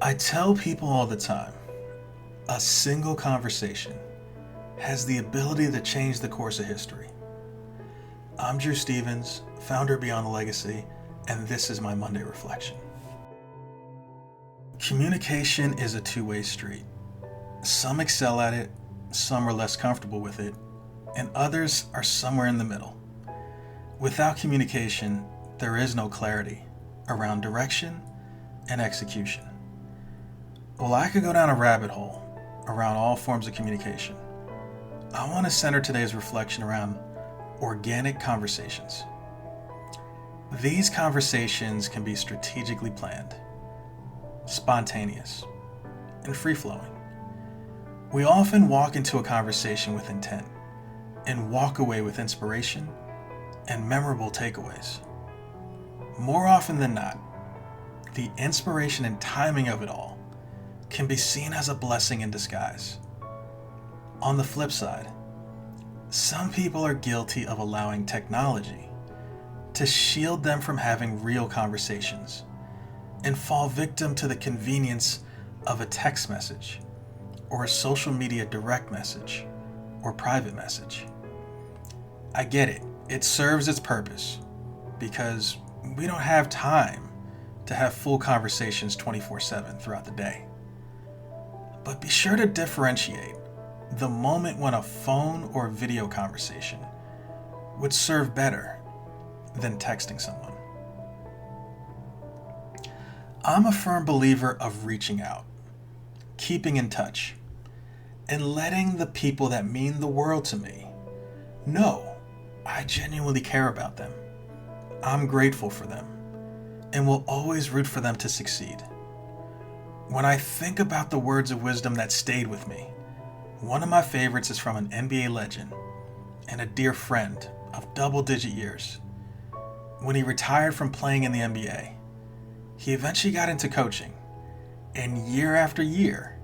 I tell people all the time, a single conversation has the ability to change the course of history. I'm Drew Stevens, founder of Beyond the Legacy, and this is my Monday Reflection. Communication is a two-way street. Some excel at it, some are less comfortable with it, and others are somewhere in the middle. Without communication, there is no clarity around direction and execution. Well, I could go down a rabbit hole around all forms of communication. I want to center today's reflection around organic conversations. These conversations can be strategically planned, spontaneous, and free-flowing. We often walk into a conversation with intent and walk away with inspiration and memorable takeaways. More often than not, the inspiration and timing of it all can be seen as a blessing in disguise. On the flip side, some people are guilty of allowing technology to shield them from having real conversations and fall victim to the convenience of a text message or a social media direct message or private message. I get it. It serves its purpose because we don't have time to have full conversations 24/7 throughout the day. But be sure to differentiate the moment when a phone or video conversation would serve better than texting someone. I'm a firm believer of reaching out, keeping in touch, and letting the people that mean the world to me know I genuinely care about them. I'm grateful for them and will always root for them to succeed. When I think about the words of wisdom that stayed with me, one of my favorites is from an NBA legend and a dear friend of double-digit years. When he retired from playing in the NBA, he eventually got into coaching, and year after year,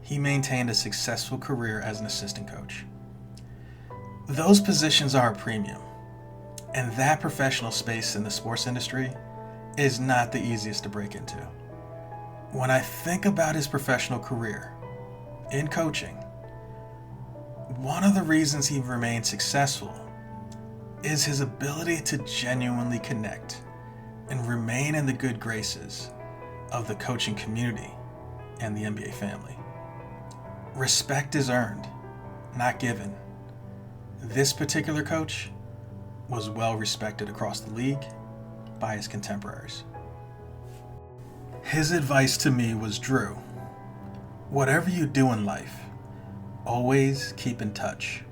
he maintained a successful career as an assistant coach. Those positions are a premium, and that professional space in the sports industry is not the easiest to break into. When I think about his professional career in coaching, one of the reasons he remained successful is his ability to genuinely connect and remain in the good graces of the coaching community and the NBA family. Respect is earned, not given. This particular coach was well respected across the league by his contemporaries. His advice to me was, Drew, whatever you do in life, always keep in touch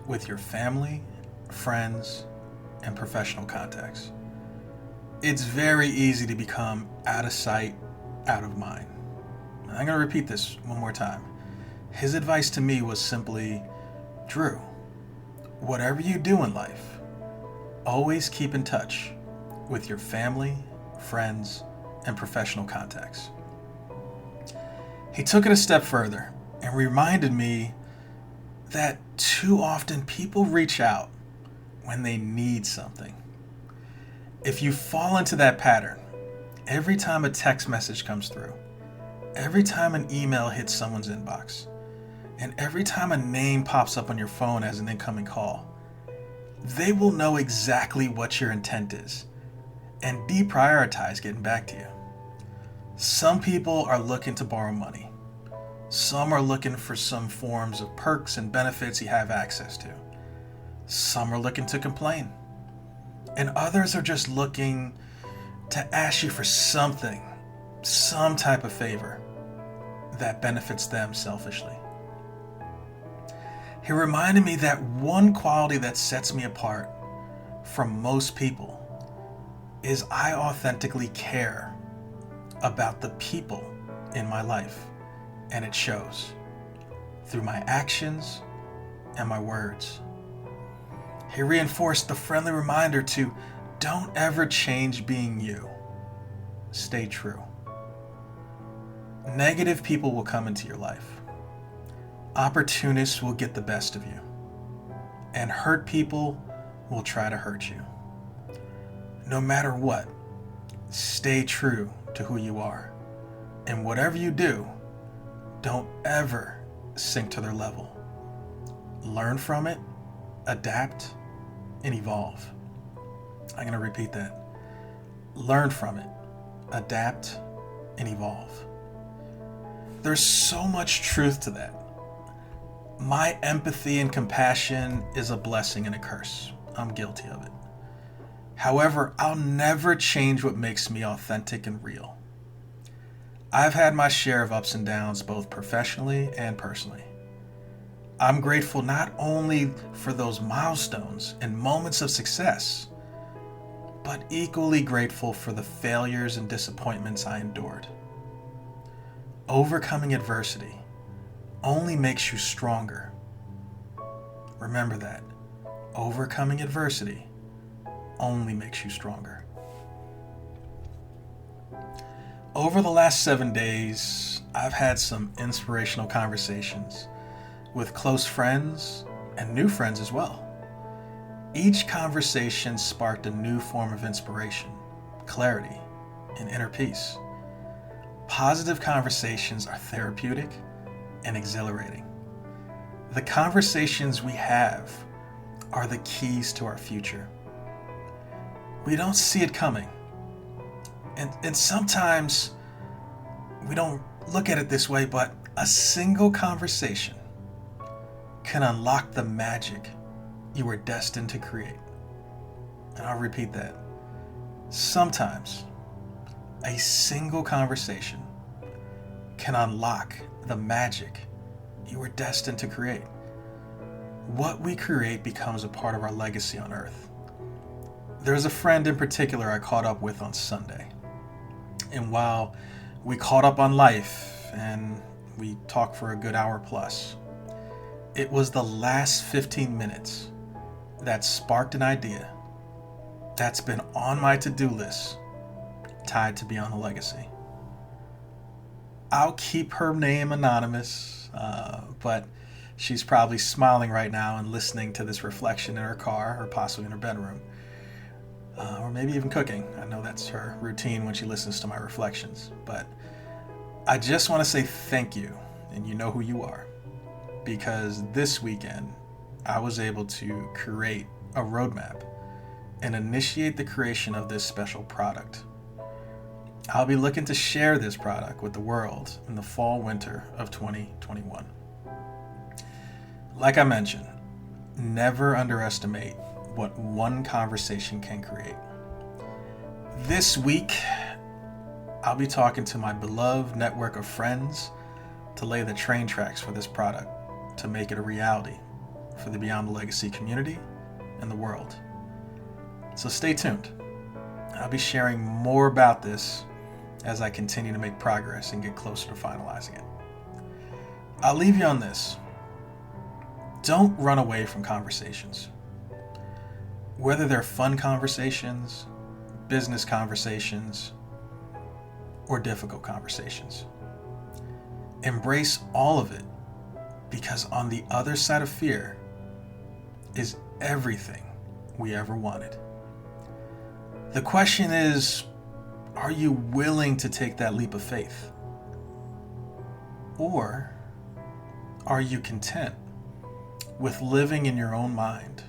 with your family, friends, and professional contacts. It's very easy to become out of sight, out of mind. I'm going to repeat this one more time. His advice to me was simply, Drew, whatever you do in life, always keep in touch with your family, friends, and professional contacts. He took it a step further and reminded me that too often people reach out when they need something. If you fall into that pattern, every time a text message comes through, every time an email hits someone's inbox, and every time a name pops up on your phone as an incoming call, they will know exactly what your intent is and deprioritize getting back to you. Some people are looking to borrow money. Some are looking for some forms of perks and benefits you have access to. Some are looking to complain. And others are just looking to ask you for something, some type of favor that benefits them selfishly. He reminded me that one quality that sets me apart from most people is I authentically care about the people in my life, and it shows through my actions and my words. He reinforced the friendly reminder to don't ever change being you. Stay true. Negative people will come into your life. Opportunists will get the best of you. And hurt people will try to hurt you. No matter what, stay true to who you are. And whatever you do, don't ever sink to their level. Learn from it, adapt, and evolve. I'm going to repeat that. Learn from it, adapt, and evolve. There's so much truth to that. My empathy and compassion is a blessing and a curse. I'm guilty of it. However, I'll never change what makes me authentic and real. I've had my share of ups and downs, both professionally and personally. I'm grateful not only for those milestones and moments of success, but equally grateful for the failures and disappointments I endured. Overcoming adversity only makes you stronger. Remember that. Overcoming adversity only makes you stronger. Over the last 7 days, I've had some inspirational conversations with close friends and new friends as well. Each conversation sparked a new form of inspiration, clarity, and inner peace. Positive conversations are therapeutic and exhilarating. The conversations we have are the keys to our future. We don't see it coming. And sometimes we don't look at it this way, but a single conversation can unlock the magic you were destined to create. And I'll repeat that. Sometimes a single conversation can unlock the magic you were destined to create. What we create becomes a part of our legacy on earth. There's a friend in particular I caught up with on Sunday. And while we caught up on life and we talked for a good hour plus, it was the last 15 minutes that sparked an idea that's been on my to-do list tied to Beyond the Legacy. I'll keep her name anonymous, but she's probably smiling right now and listening to this reflection in her car or possibly in her bedroom. Or maybe even cooking. I know that's her routine when she listens to my reflections. But I just want to say thank you, and you know who you are, because this weekend I was able to create a roadmap and initiate the creation of this special product. I'll be looking to share this product with the world in the fall/winter of 2021. Like I mentioned, never underestimate what one conversation can create. This week, I'll be talking to my beloved network of friends to lay the train tracks for this product, to make it a reality for the Beyond the Legacy community and the world. So stay tuned. I'll be sharing more about this as I continue to make progress and get closer to finalizing it. I'll leave you on this. Don't run away from conversations. Whether they're fun conversations, business conversations, or difficult conversations. Embrace all of it, because on the other side of fear is everything we ever wanted. The question is, are you willing to take that leap of faith? Or are you content with living in your own mind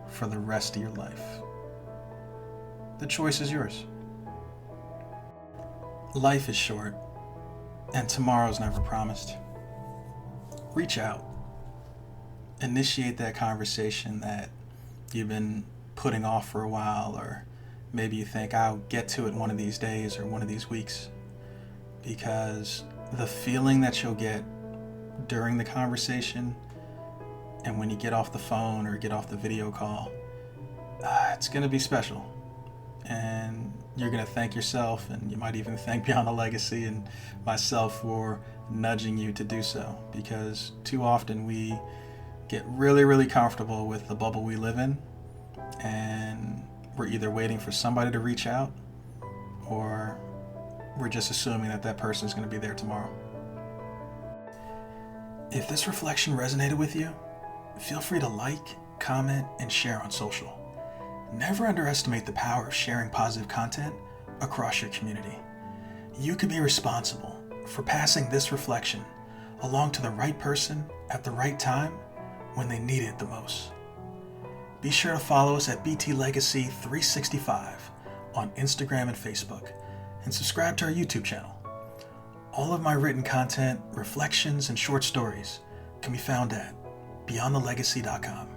for the rest of your life? The choice is yours. Life is short, and tomorrow's never promised. Reach out. Initiate that conversation that you've been putting off for a while, or maybe you think I'll get to it one of these days or one of these weeks, because the feeling that you'll get during the conversation and when you get off the phone or get off the video call, it's going to be special. And you're going to thank yourself, and you might even thank Beyond the Legacy and myself for nudging you to do so, because too often we get really, really comfortable with the bubble we live in, and we're either waiting for somebody to reach out, or we're just assuming that that person is going to be there tomorrow. If this reflection resonated with you, feel free to like, comment, and share on social. Never underestimate the power of sharing positive content across your community. You could be responsible for passing this reflection along to the right person at the right time when they need it the most. Be sure to follow us at BT Legacy 365 on Instagram and Facebook, and subscribe to our YouTube channel. All of my written content, reflections, and short stories can be found at beyondthelegacy.com.